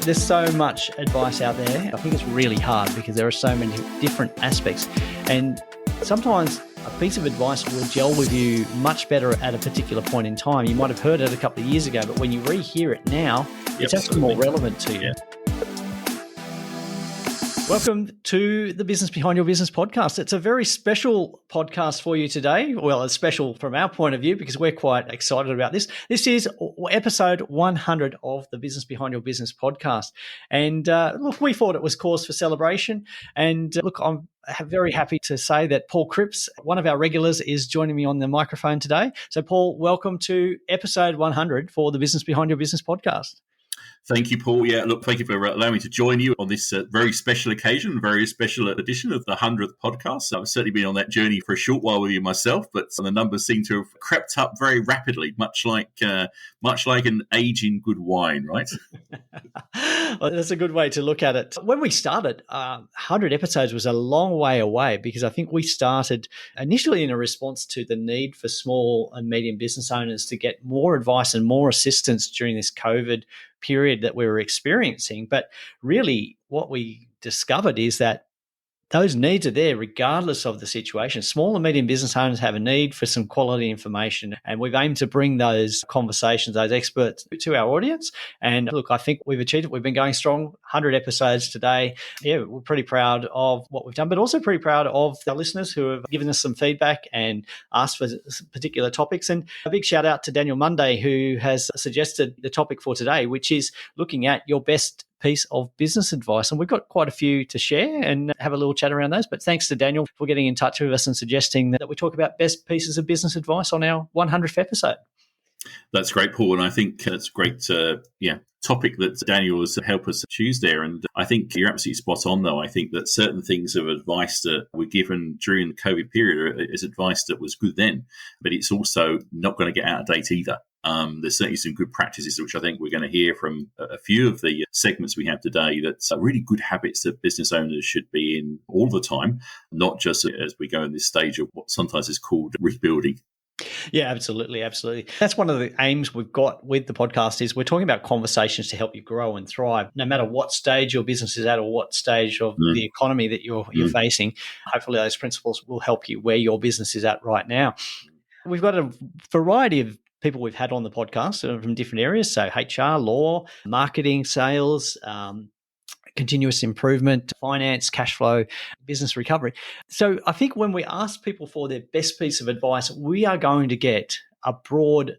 There's so much advice out there. I think it's really hard because there are so many different aspects. And sometimes a piece of advice will gel with you much better at a particular point in time. You might have heard it a couple of years ago, but when you rehear it now, it's actually more relevant to you. Yeah. Welcome to the Business Behind Your Business podcast. It's a very special podcast for you today. Well, it's special from our point of view because we're quite excited about this. This is episode 100 of the Business Behind Your Business podcast. And look, we thought it was cause for celebration. And look, I'm very happy to say that Paul Cripps, one of our regulars, is joining me on the microphone today. So, Paul, welcome to episode 100 for the Business Behind Your Business podcast. Thank you, Paul. Yeah, look, thank you for allowing me to join you on this very special occasion, very special edition of the 100th podcast. So I've certainly been on that journey for a short while with you myself, but the numbers seem to have crept up very rapidly, much like an aging good wine, right? Well, that's a good way to look at it. When we started, 100 episodes was a long way away because I think we started initially in a response to the need for small and medium business owners to get more advice and more assistance during this COVID period that we were experiencing. But really what we discovered is that those needs are there regardless of the situation. Small and medium business owners have a need for some quality information, and we've aimed to bring those conversations, those experts to our audience. And look, I think we've achieved it. We've been going strong, 100 episodes today. Yeah, we're pretty proud of what we've done, but also pretty proud of our listeners who have given us some feedback and asked for particular topics. And a big shout out to Daniel Monday, who has suggested the topic for today, which is looking at your best piece of business advice. And we've got quite a few to share and have a little chat around those. But thanks to Daniel for getting in touch with us and suggesting that we talk about best pieces of business advice on our 100th episode. That's great, Paul. And I think that's a great topic that Daniel has helped us choose there. And I think you're absolutely spot on, though. I think that certain things of advice that were given during the COVID period is advice that was good then, but it's also not going to get out of date either. There's certainly some good practices, which I think we're going to hear from a few of the segments we have today. That's really good habits that business owners should be in all the time, not just as we go in this stage of what sometimes is called rebuilding. Yeah, absolutely. Absolutely. That's one of the aims we've got with the podcast is we're talking about conversations to help you grow and thrive, no matter what stage your business is at or what stage of the economy that you're facing. Hopefully those principles will help you where your business is at right now. We've got a variety of people we've had on the podcast from different areas. So HR, law, marketing, sales, continuous improvement, finance, cash flow, business recovery. So I think when we ask people for their best piece of advice, we are going to get a broad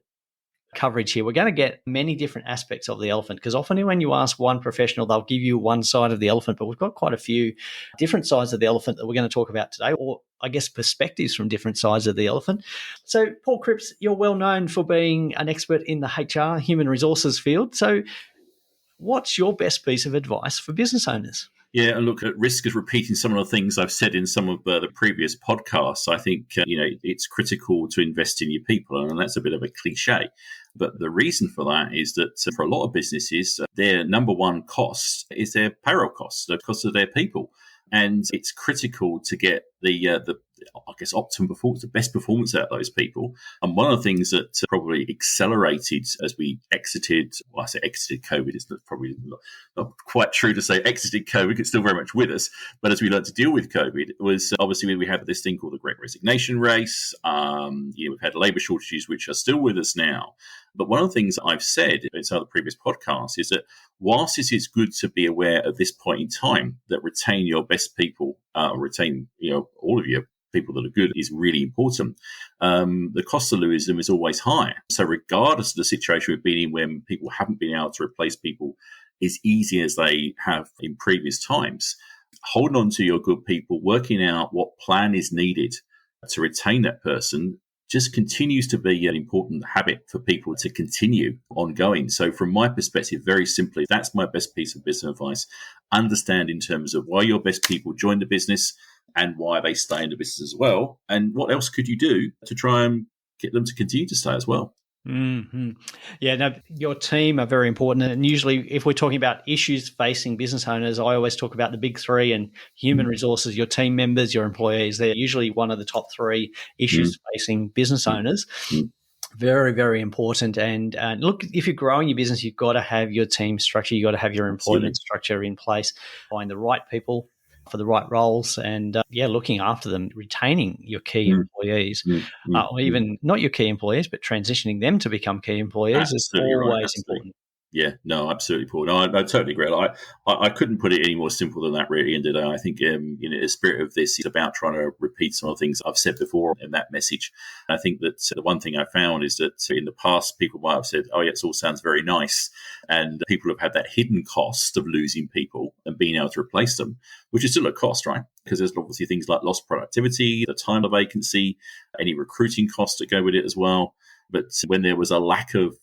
coverage here. We're going to get many different aspects of the elephant because often when you ask one professional, they'll give you one side of the elephant, but we've got quite a few different sides of the elephant that we're going to talk about today, or I guess perspectives from different sides of the elephant. So Paul Cripps, you're well known for being an expert in the HR, human resources field. So what's your best piece of advice for business owners? Yeah, and look, at risk of repeating some of the things I've said in some of the previous podcasts, I think, it's critical to invest in your people, and that's a bit of a cliche. But the reason for that is that for a lot of businesses, their number one cost is their payroll costs, the cost of their people. And it's critical to get the optimum performance, the best performance out of those people. And one of the things that probably accelerated as we exited COVID, it's probably not quite true to say exited COVID, it's still very much with us. But as we learned to deal with COVID, it was obviously we had this thing called the Great Resignation race. We've had labour shortages, which are still with us now. But one of the things I've said in some of the previous podcasts is that whilst it is good to be aware at this point in time that retain your best people, retain all of your people that are good is really important, the cost of losing them is always high. So regardless of the situation we've been in when people haven't been able to replace people as easy as they have in previous times, holding on to your good people, working out what plan is needed to retain that person just continues to be an important habit for people to continue ongoing. So from my perspective, very simply, that's my best piece of business advice. Understand in terms of why your best people join the business and why they stay in the business as well. And what else could you do to try and get them to continue to stay as well? Mm-hmm. Yeah, no, your team are very important. And usually if we're talking about issues facing business owners, I always talk about the big three and human resources, your team members, your employees. They're usually one of the top three issues facing business owners. Very, very important. And look, if you're growing your business, you've got to have your team structure. You've got to have your employment Absolutely. structure in place, find the right people for the right roles, and looking after them, retaining your key Mm, employees, mm, mm, or mm. even not your key employees, but transitioning them to become key employees is Absolutely right. always Absolutely. important. Yeah, no, absolutely, Paul. No, I totally agree. I couldn't put it any more simple than that, really. And I think, the spirit of this is about trying to repeat some of the things I've said before in that message. I think that the one thing I found is that in the past, people might have said, "Oh, yeah, it all sounds very nice," and people have had that hidden cost of losing people and being able to replace them, which is still a cost, right? Because there's obviously things like lost productivity, the time of vacancy, any recruiting costs that go with it as well. But when there was a lack of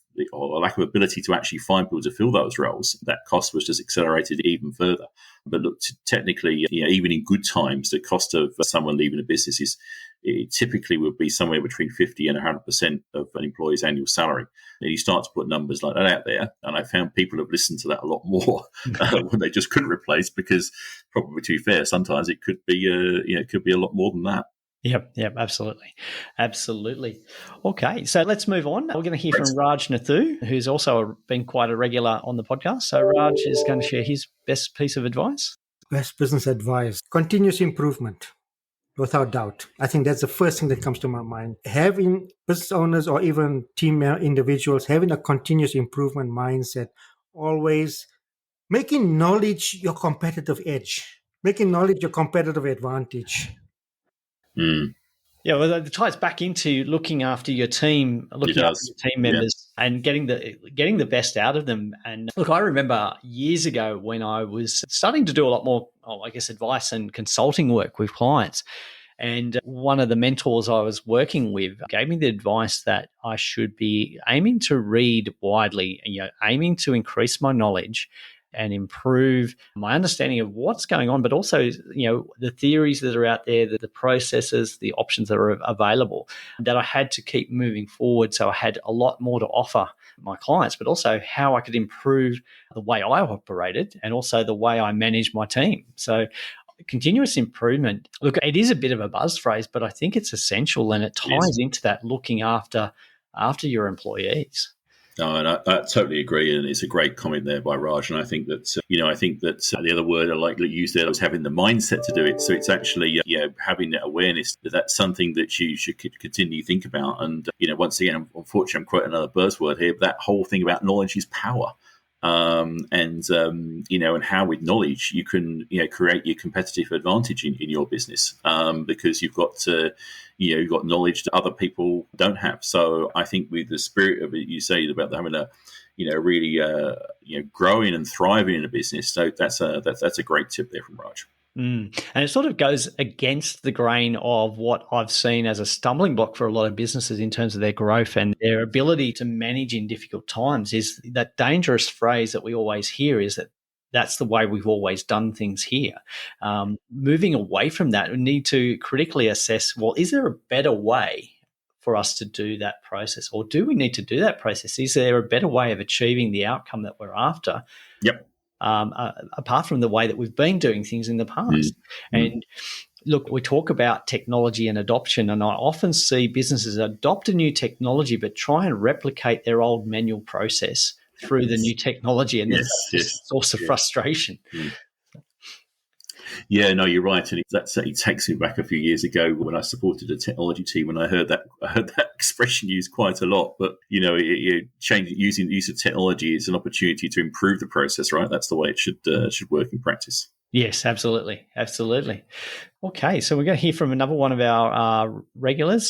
ability to actually find people to fill those roles, that cost was just accelerated even further. But look, technically, even in good times, the cost of someone leaving a business it typically would be somewhere between 50 and 100% of an employee's annual salary. And you start to put numbers like that out there, and I found people have listened to that a lot more when they just couldn't replace, because probably, to be fair, sometimes it could be a lot more than that. Yep, absolutely. Absolutely. Okay, so let's move on. We're going to hear Great. from Raj Nathu, who's also been quite a regular on the podcast. So Raj is going to share his best piece of advice. Best business advice: continuous improvement, without doubt. I think that's the first thing that comes to my mind. Having business owners or even team individuals having a continuous improvement mindset, always making knowledge your competitive edge, making knowledge your competitive advantage. Mm, Yeah, well, it ties back into looking after your team, it looking after does. your team Yeah. members, and getting the best out of them. And look, I remember years ago when I was starting to do a lot more, advice and consulting work with clients. And one of the mentors I was working with gave me the advice that I should be aiming to read widely, aiming to increase my knowledge and improve my understanding of what's going on, but also, the theories that are out there, the processes, the options that are available, that I had to keep moving forward. So I had a lot more to offer my clients, but also how I could improve the way I operated and also the way I managed my team. So continuous improvement, look, it is a bit of a buzz phrase, but I think it's essential, and it It is. ties into that looking after your employees. No, and I totally agree, and it's a great comment there by Raj. And I think that the other word I like to use there was having the mindset to do it. So it's actually having that awareness that that's something that you should continue to think about. And once again, unfortunately, I'm quoting another buzzword here, but that whole thing about knowledge is power. And how with knowledge you can create your competitive advantage in your business, because you've got knowledge that other people don't have. So I think with the spirit of it, you say about having a really growing and thriving in a business. So that's a great tip there from Raj. And it sort of goes against the grain of what I've seen as a stumbling block for a lot of businesses in terms of their growth and their ability to manage in difficult times. Is that dangerous phrase that we always hear is that that's the way we've always done things here. Moving away from that, we need to critically assess, well, is there a better way for us to do that process? Or do we need to do that process? Is there a better way of achieving the outcome that we're after? Yep. Apart from the way that we've been doing things in the past. And look, we talk about technology and adoption, and I often see businesses adopt a new technology but try and replicate their old manual process through the new technology, and that's a source of frustration. Yeah, no, you're right, and that certainly takes me back a few years ago when I supported a technology team, and I heard that expression used quite a lot. But using the use of technology is an opportunity to improve the process, right? That's the way it should work in practice. Yes, absolutely. Okay, so we're going to hear from another one of our regulars,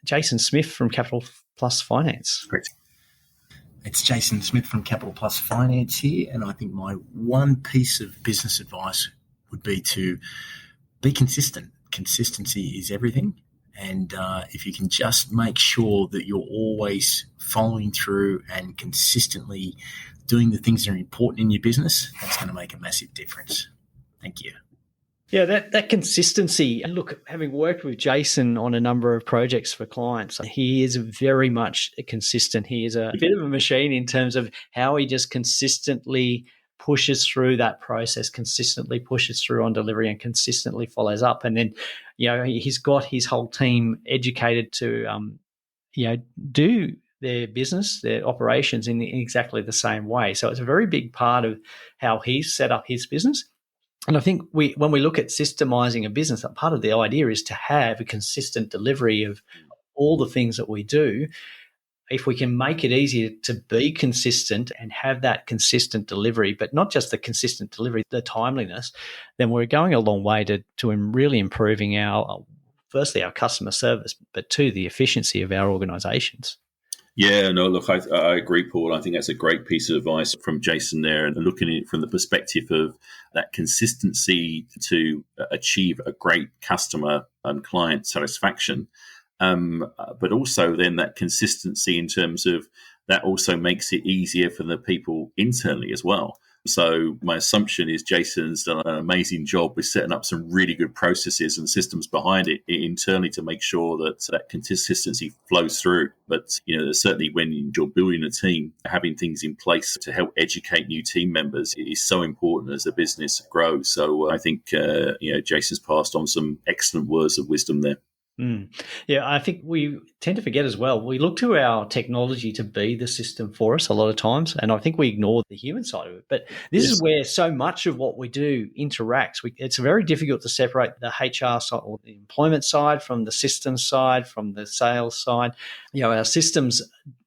Jason Smith from Capital Plus Finance. Great. It's Jason Smith from Capital Plus Finance here, and I think my one piece of business advice would be to be consistent. Consistency is everything. And if you can just make sure that you're always following through and consistently doing the things that are important in your business, that's going to make a massive difference. Thank you. Yeah, that consistency. And look, having worked with Jason on a number of projects for clients, he is very much consistent. He is a bit of a machine in terms of how he just consistently pushes through that process, consistently pushes through on delivery, and consistently follows up. And then, he's got his whole team educated to do their business, their operations in exactly the same way. So it's a very big part of how he's set up his business. And I think when we look at systemizing a business, part of the idea is to have a consistent delivery of all the things that we do. If we can make it easier to be consistent and have that consistent delivery, but not just the consistent delivery, the timeliness, then we're going a long way to really improving firstly, our customer service, but two, the efficiency of our organizations. Yeah, no, look, I agree, Paul. I think that's a great piece of advice from Jason there, and looking at it from the perspective of that consistency to achieve a great customer and client satisfaction. But also then that consistency in terms of that also makes it easier for the people internally as well. So my assumption is Jason's done an amazing job with setting up some really good processes and systems behind it internally to make sure that consistency flows through. But, certainly when you're building a team, having things in place to help educate new team members is so important as the business grows. So I think, Jason's passed on some excellent words of wisdom there. Yeah, I think we tend to forget as well. We look to our technology to be the system for us a lot of times, and I think we ignore the human side of it. But this is where so much of what we do interacts. It's very difficult to separate the HR side or the employment side from the systems side, from the sales side. Our systems,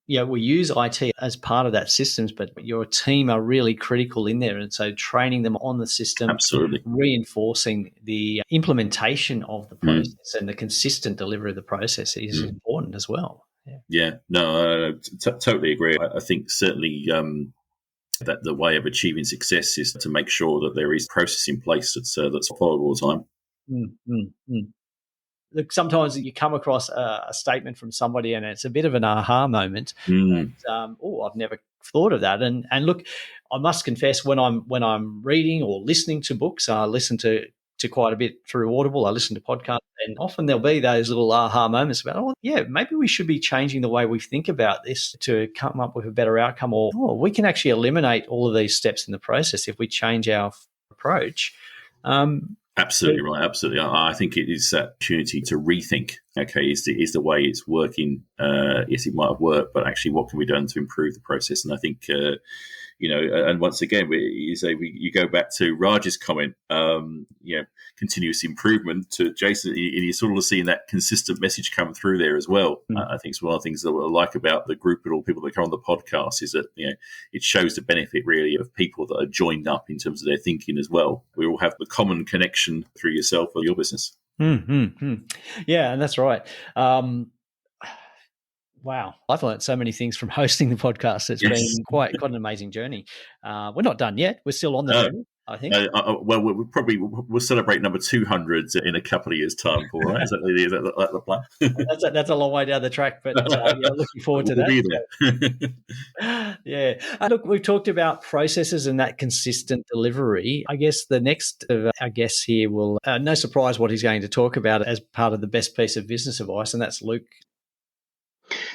we use IT as part of that systems, but your team are really critical in there. And so training them on the system, absolutely, reinforcing the implementation of the process and the consistent delivery of the process is important as well. Totally agree. I think certainly that the way of achieving success is to make sure that there is process in place that's followed all the time. Look, sometimes you come across a statement from somebody and it's a bit of an aha moment. I've never thought of that. And look, I must confess, when I'm reading or listening to books, I listen to quite a bit through Audible. I listen to podcasts, and often there'll be those little aha moments about, maybe we should be changing the way we think about this to come up with a better outcome, or we can actually eliminate all of these steps in the process if we change our approach. Absolutely right. Absolutely. I think it is that opportunity to rethink. Okay, is the way it's working? Yes, it might have worked, but actually, what can we do to improve the process? And I think, and once again, you go back to Raj's comment. Continuous improvement to Jason, and you're sort of seeing that consistent message come through there as well. I think it's one of the things that I like about the group and all people that come on the podcast is that it shows the benefit really of people that are joined up in terms of their thinking as well. We all have the common connection through yourself or your business. Yeah, and that's right. Wow, I've learned so many things from hosting the podcast. It's been quite an amazing journey. We're not done yet. We're still on the journey, I think. We'll celebrate number 200 in a couple of years' time, Paul. Right? Is that the plan? That's a long way down the track, but looking forward to that. Be there. Yeah. Look, we've talked about processes and that consistent delivery. I guess the next of our guests here will, no surprise what he's going to talk about as part of the best piece of business advice, and that's Luke.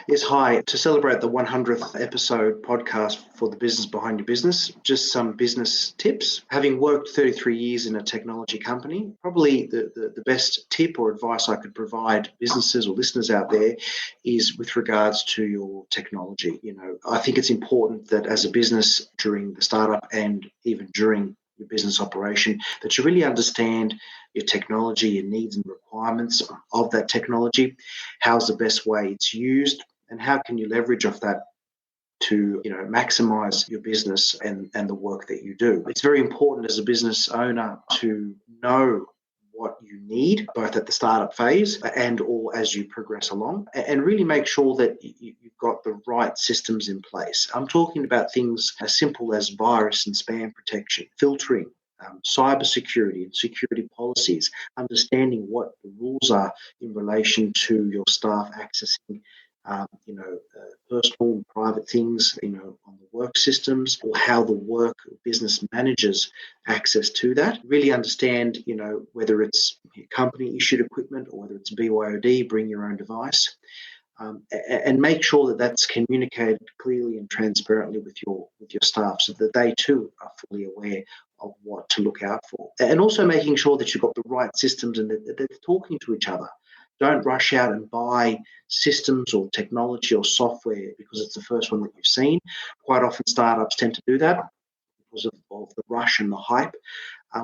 Yes, hi. To celebrate the 100th episode podcast for the business behind your business, just some business tips. Having worked 33 years in a technology company, probably the best tip or advice I could provide businesses or listeners out there is with regards to your technology. I think it's important that as a business during the startup and even during your business operation, that you really understand your technology, your needs and requirements of that technology, how's the best way it's used, and how can you leverage off that to maximize your business and the work that you do. It's very important as a business owner to know what you need, both at the startup phase and or as you progress along, and really make sure that you've got the right systems in place. I'm talking about things as simple as virus and spam protection, filtering, cybersecurity and security policies, understanding what the rules are in relation to your staff accessing personal and private things, on the work systems, or how the work business managers access to that. Really understand, whether it's company issued equipment or whether it's BYOD, bring your own device, and make sure that that's communicated clearly and transparently with your staff, so that they too are fully aware of what to look out for. And also making sure that you've got the right systems and that they're talking to each other. Don't rush out and buy systems or technology or software because it's the first one that you've seen. Quite often startups tend to do that because of the rush and the hype.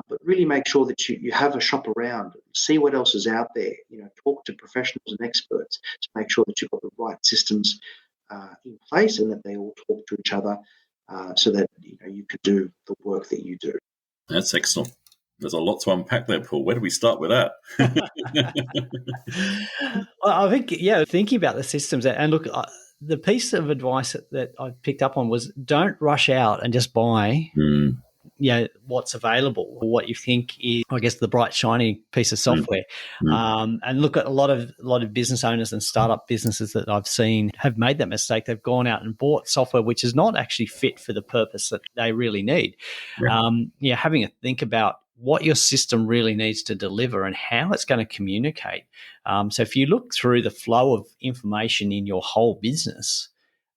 But really make sure that you have a shop around, see what else is out there, talk to professionals and experts to make sure that you've got the right systems in place and that they all talk to each other so that you could do the work that you do. That's excellent. There's a lot to unpack there, Paul. Where do we start with that? Well, I think, thinking about the systems, and look, the piece of advice that I picked up on was don't rush out and just buy what's available or what you think is, I guess, the bright, shiny piece of software. And look at a lot of business owners and startup businesses that I've seen have made that mistake. They've gone out and bought software which is not actually fit for the purpose that they really need. Having a think about what your system really needs to deliver and how it's going to communicate. So if you look through the flow of information in your whole business,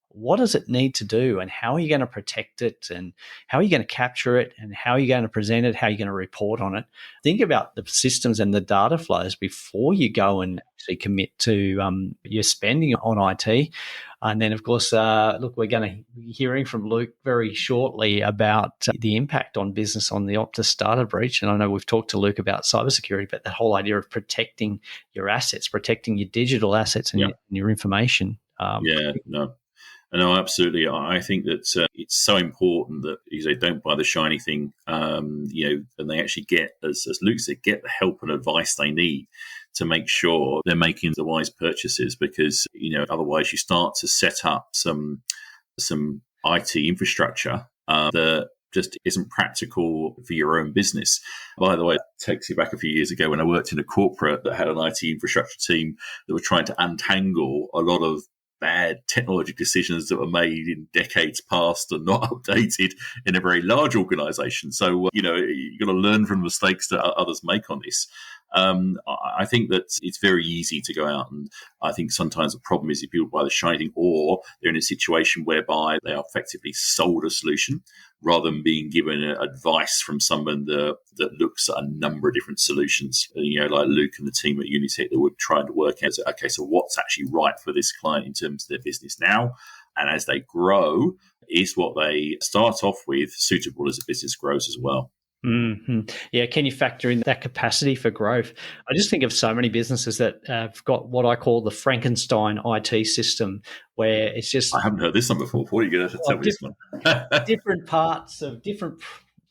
what does it need to do and how are you going to protect it and how are you going to capture it and how are you going to present it, how are you going to report on it? Think about the systems and the data flows before you go and actually commit to your spending on IT. And then, of course, we're going to be hearing from Luke very shortly about the impact on business on the Optus data breach. And I know we've talked to Luke about cybersecurity, but that whole idea of protecting your assets, protecting your digital assets and your information. No, absolutely. I think that it's so important that they don't buy the shiny thing, and they actually get, as Luke said, get the help and advice they need to make sure they're making the wise purchases. Because otherwise you start to set up some IT infrastructure that just isn't practical for your own business. By the way, it takes you back a few years ago when I worked in a corporate that had an IT infrastructure team that were trying to untangle a lot of bad technology decisions that were made in decades past and not updated in a very large organization. So, you've got to learn from mistakes that others make on this. I think that it's very easy to go out, and I think sometimes the problem is if people buy the shiny thing or they're in a situation whereby they are effectively sold a solution rather than being given advice from someone that looks at a number of different solutions, like Luke and the team at Unitech that would try to work out, okay, so what's actually right for this client in terms of their business now? And as they grow, is what they start off with suitable as the business grows as well? Mm-hmm. Yeah, can you factor in that capacity for growth? I just think of so many businesses that have got what I call the Frankenstein IT system, where it's just... I haven't heard this one before. What are you going to tell me this one? different parts of different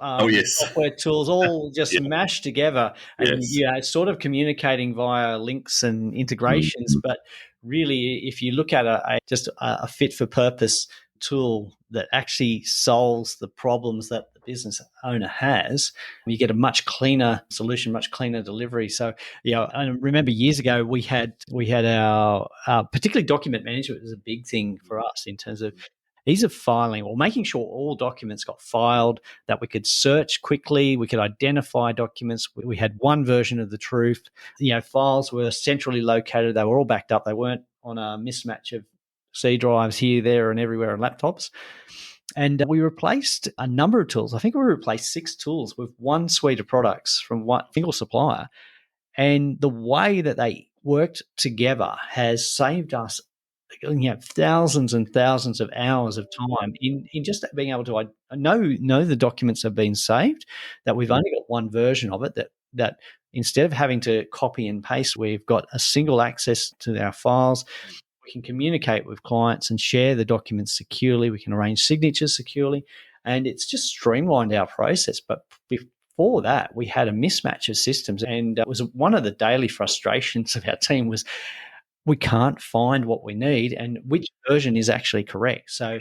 software tools all just mashed together, and sort of communicating via links and integrations. But really, if you look at a fit for purpose tool that actually solves the problems that the business owner has, you get a much cleaner solution, much cleaner delivery. So, I remember years ago we had our particularly document management was a big thing for us in terms of ease of filing or making sure all documents got filed, that we could search quickly, we could identify documents. We had one version of the truth. Files were centrally located. They were all backed up. They weren't on a mismatch of C drives here, there, and everywhere on laptops. And we replaced a number of tools. I think we replaced 6 tools with one suite of products from one single supplier. And the way that they worked together has saved us thousands and thousands of hours of time in just being able to know the documents have been saved, that we've only got one version of it, that instead of having to copy and paste, we've got a single access to our files. We can communicate with clients and share the documents securely. We can arrange signatures securely, and it's just streamlined our process. But before that, we had a mismatch of systems, and it was one of the daily frustrations of our team was we can't find what we need and which version is actually correct. So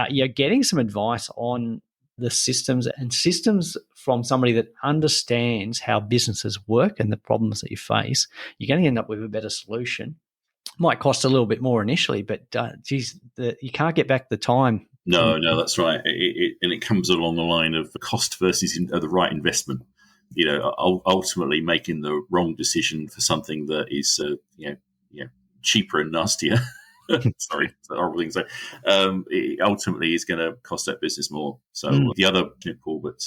you're getting some advice on the systems and systems from somebody that understands how businesses work and the problems that you face. You're going to end up with a better solution. Might cost a little bit more initially, but you can't get back the time. No, that's right. It comes along the line of cost versus the right investment. Ultimately making the wrong decision for something that is cheaper and nastier Sorry, it's a horrible thing to say. It ultimately is going to cost that business more. So the other, Paul, but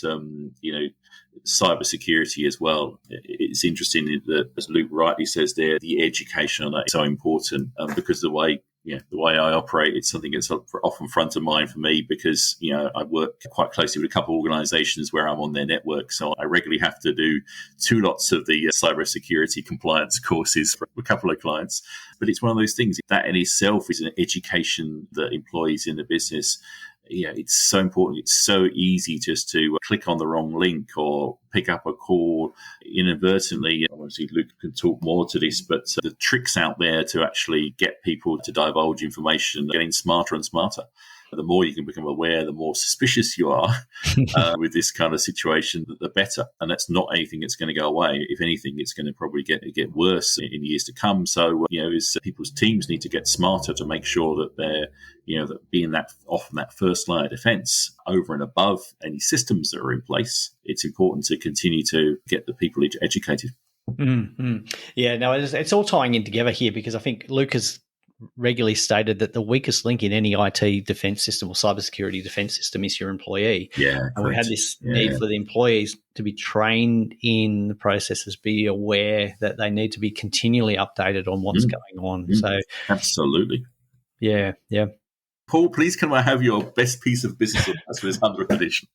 cybersecurity as well. It's interesting that, as Luke rightly says there, the education on that is so important because the way I operate, it's something that's often front of mind for me because, I work quite closely with a couple of organizations where I'm on their network. So I regularly have to do 2 lots of the cybersecurity compliance courses for a couple of clients. But it's one of those things that in itself is an education that employees in the business. It's so important. It's so easy just to click on the wrong link or pick up a call inadvertently. Obviously, Luke can talk more to this, but the tricks out there to actually get people to divulge information, getting smarter and smarter. The more you can become aware, the more suspicious you are with this kind of situation, the better. And that's not anything that's going to go away. If anything, it's going to probably get worse in years to come. So, people's teams need to get smarter to make sure that they're, that being that often that first line of defense over and above any systems that are in place, it's important to continue to get the people educated. Mm-hmm. Yeah, no, it's all tying in together here because I think Luke has regularly stated that the weakest link in any IT defense system or cybersecurity defense system is your employee. Yeah, and we had this need for the employees to be trained in the processes, be aware that they need to be continually updated on what's going on. So, absolutely. Yeah. Paul, please can I have your best piece of business advice for this 100th edition?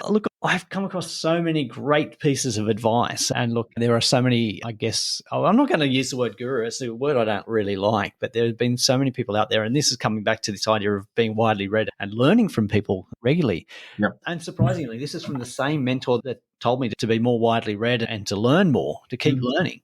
Look, I've come across so many great pieces of advice. And look, there are so many, I guess, I'm not going to use the word guru. It's a word I don't really like, but there have been so many people out there. And this is coming back to this idea of being widely read and learning from people regularly. Yep. And surprisingly, this is from the same mentor that told me to be more widely read and to learn more, to keep learning.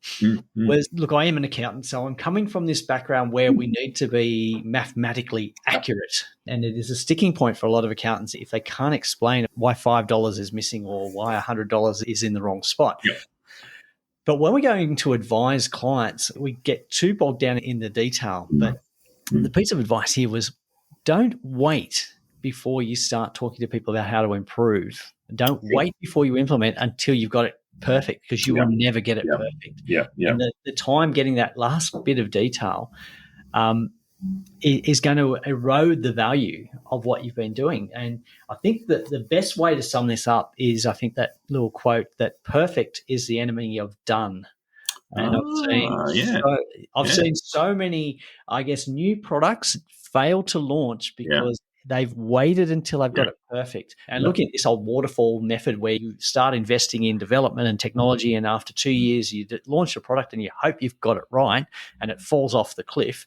Whereas, look, I am an accountant, so I'm coming from this background where we need to be mathematically accurate. And it is a sticking point for a lot of accountants if they can't explain why $5 is missing or why $100 is in the wrong spot. Yep. But when we're going to advise clients, we get too bogged down in the detail. But the piece of advice here was don't wait before you start talking to people about how to improve. Don't wait before you implement until you've got it perfect because you will never get it perfect. And the time getting that last bit of detail is going to erode the value of what you've been doing. And I think that the best way to sum this up is I think that little quote that perfect is the enemy of done. And I've seen so many, I guess, new products fail to launch because they've waited until they've got it perfect. And look at this old waterfall method where you start investing in development and technology, and after 2 years you launch a product and you hope you've got it right, and it falls off the cliff,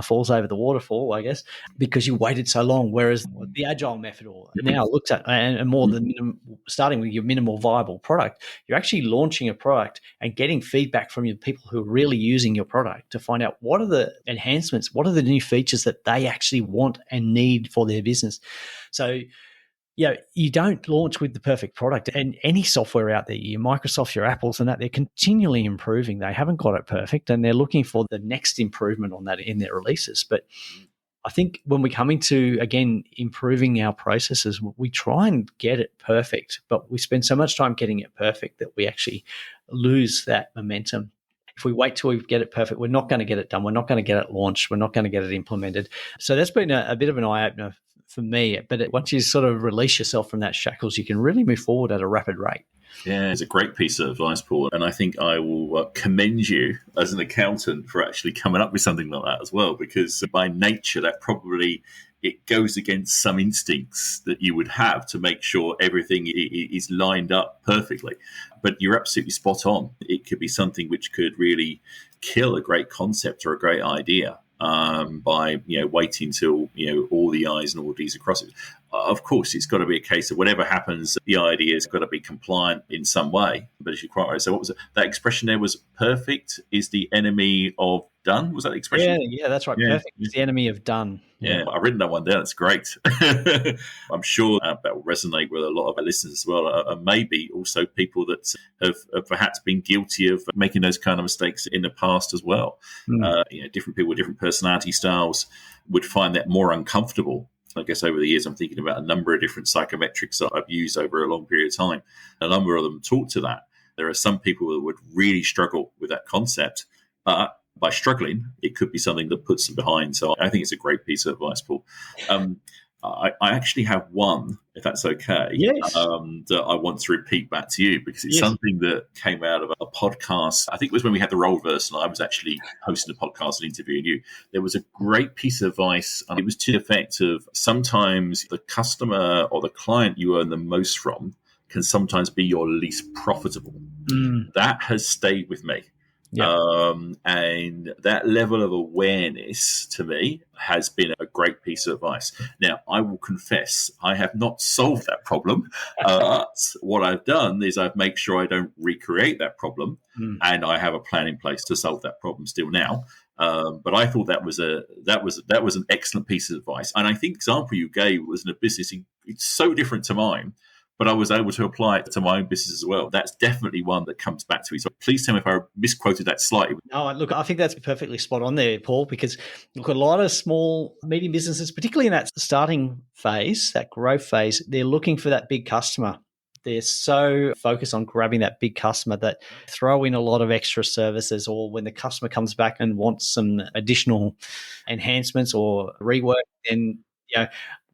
falls over the waterfall, I guess, because you waited so long. Whereas the agile method now looks at and more than starting with your minimal viable product, you're actually launching a product and getting feedback from your people who are really using your product to find out what are the enhancements, what are the new features that they actually want and need for their business. So, you don't launch with the perfect product. And any software out there, your Microsoft, your Apples and that, they're continually improving. They haven't got it perfect and they're looking for the next improvement on that in their releases. But I think when we come into, again, improving our processes, we try and get it perfect, but we spend so much time getting it perfect that we actually lose that momentum. If we wait till we get it perfect, we're not going to get it done. We're not going to get it launched. We're not going to get it implemented. So that's been a bit of an eye-opener for me. But once you sort of release yourself from that shackles, you can really move forward at a rapid rate. Yeah, it's a great piece of advice, Paul. And I think I will commend you as an accountant for actually coming up with something like that as well, because by nature, that probably it goes against some instincts that you would have to make sure everything is lined up perfectly. But you're absolutely spot on. It could be something which could really kill a great concept or a great idea by waiting till all the I's and all the D's are crossed. Of course, it's got to be a case of whatever happens, the idea has got to be compliant in some way. But as you quite right, so what was it? That expression there was perfect is the enemy of done. Was that the expression? Yeah, that's right. Perfect is the enemy of done. Yeah, I've written that one down. It's great. I'm sure that will resonate with a lot of our listeners as well. And maybe also people that have perhaps been guilty of making those kind of mistakes in the past as well. Different people with different personality styles would find that more uncomfortable. I guess over the years, I'm thinking about a number of different psychometrics that I've used over a long period of time. A number of them talk to that. There are some people that would really struggle with that concept, but by struggling, it could be something that puts them behind. So I think it's a great piece of advice, Paul. I actually have one, if that's okay, Yes. that I want to repeat back to you, because it's Yes. something that came out of a podcast. I think it was when we had the role reversal. I was actually hosting a podcast and interviewing you. There was a great piece of advice. It was to the effect of sometimes the customer or the client you earn the most from can sometimes be your least profitable. That has stayed with me. Yeah. And that level of awareness to me has been a great piece of advice. Now, I will confess, I have not solved that problem. But what I've done is I've made sure I don't recreate that problem, and I have a plan in place to solve that problem still now. But I thought that was an excellent piece of advice. And I think the example you gave was in a business. It's so different to mine, but I was able to apply it to my own business as well. That's definitely one that comes back to me. So please tell me if I misquoted that slightly. No, look, I think that's perfectly spot on there, Paul, because look, a lot of small, medium businesses, particularly in that starting phase, that growth phase, they're looking for that big customer. They're so focused on grabbing that big customer that throw in a lot of extra services, or when the customer comes back and wants some additional enhancements or rework, then,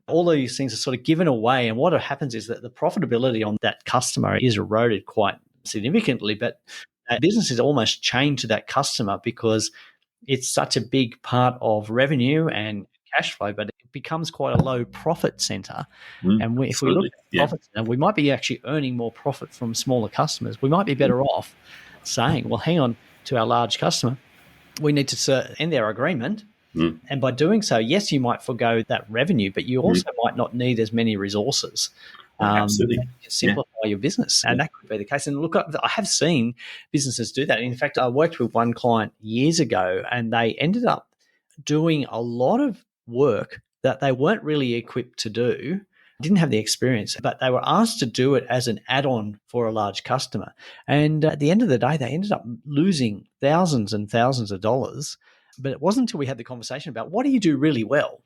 all of these things are sort of given away. And what happens is that the profitability on that customer is eroded quite significantly. But that business is almost chained to that customer because it's such a big part of revenue and cash flow, but it becomes quite a low profit center. And if we look at the profit center, we might be actually earning more profit from smaller customers. We might be better off saying, well, hang on, to our large customer, we need to end their agreement. And by doing so, yes, you might forgo that revenue, but you also might not need as many resources. Absolutely. To simplify your business. And that could be the case. And look, I have seen businesses do that. In fact, I worked with one client years ago, and they ended up doing a lot of work that they weren't really equipped to do, didn't have the experience, but they were asked to do it as an add-on for a large customer. And at the end of the day, they ended up losing thousands and thousands of dollars. But it wasn't until we had the conversation about what do you do really well?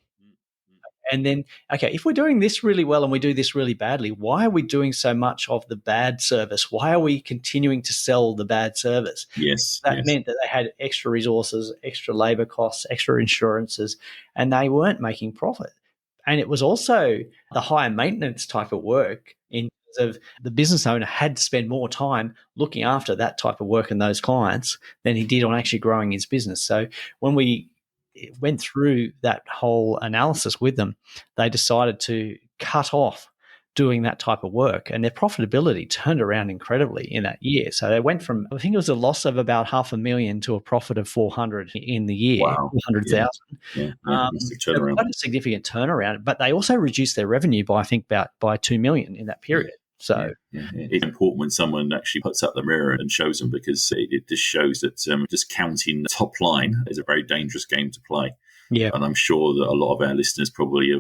And then, okay, if we're doing this really well and we do this really badly, why are we doing so much of the bad service? Why are we continuing to sell the bad service? Yes. That meant that they had extra resources, extra labor costs, extra insurances, and they weren't making profit. And it was also the higher maintenance type of work in of the business owner had to spend more time looking after that type of work and those clients than he did on actually growing his business. So when we went through that whole analysis with them, they decided to cut off doing that type of work, and their profitability turned around incredibly in that year. So they went from, I think it was a loss of about $500,000 to a profit of 400 in the year, Wow. 400,000. Quite a significant turnaround, but they also reduced their revenue by, I think, by 2 million in that period. So it's important when someone actually puts up the mirror and shows them, because it just shows that just counting the top line is a very dangerous game to play. Yeah. And I'm sure that a lot of our listeners probably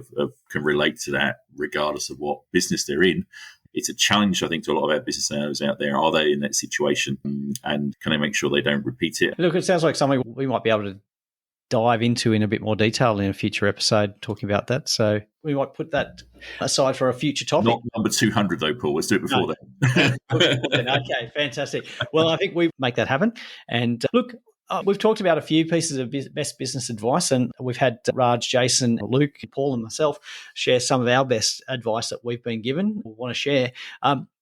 can relate to that, regardless of what business they're in. It's a challenge, I think, to a lot of our business owners out there. Are they in that situation? And can they make sure they don't repeat it? Look, it sounds like something we might be able to dive into in a bit more detail in a future episode talking about that. So we might put that aside for a future topic. Not number 200 though, Paul. Let's do it before that. Okay, fantastic. Well, I think we make that happen. And look, we've talked about a few pieces of best business advice, and we've had Raj, Jason, Luke, Paul, and myself share some of our best advice that we've been given or want to share.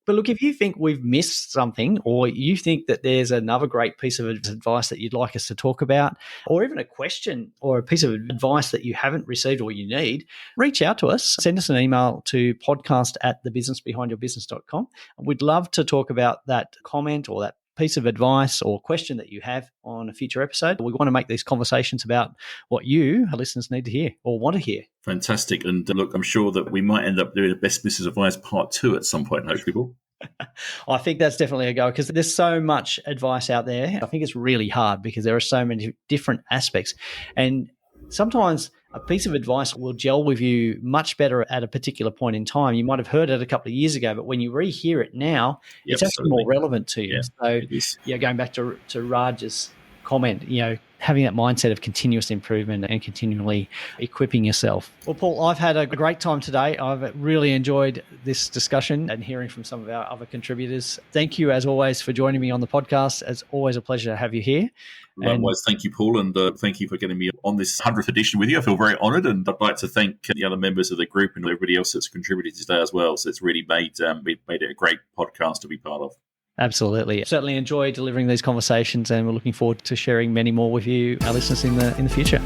But look, if you think we've missed something, or you think that there's another great piece of advice that you'd like us to talk about, or even a question or a piece of advice that you haven't received or you need, reach out to us. Send us an email to podcast@thebusinessbehindyourbusiness.com. We'd love to talk about that comment or that piece of advice or question that you have on a future episode. We want to make these conversations about what you, our listeners, need to hear or want to hear. Fantastic. And look, I'm sure that we might end up doing a Best Business Advice Part 2 at some point, hopefully, Paul. I think that's definitely a go, because there's so much advice out there. I think it's really hard because there are so many different aspects. And sometimes a piece of advice will gel with you much better at a particular point in time. You might have heard it a couple of years ago, but when you rehear it now, it's actually more relevant to you. Yeah, so, going back to Raj's comment, having that mindset of continuous improvement and continually equipping yourself. Well, Paul, I've had a great time today. I've really enjoyed this discussion and hearing from some of our other contributors. Thank you, as always, for joining me on the podcast. It's always a pleasure to have you here. Likewise, thank you, Paul, and thank you for getting me on this 100th edition with you. I feel very honoured, and I'd like to thank the other members of the group and everybody else that's contributed today as well. So it's really made it a great podcast to be part of. Absolutely. Certainly enjoy delivering these conversations, and we're looking forward to sharing many more with you, our listeners, in the future.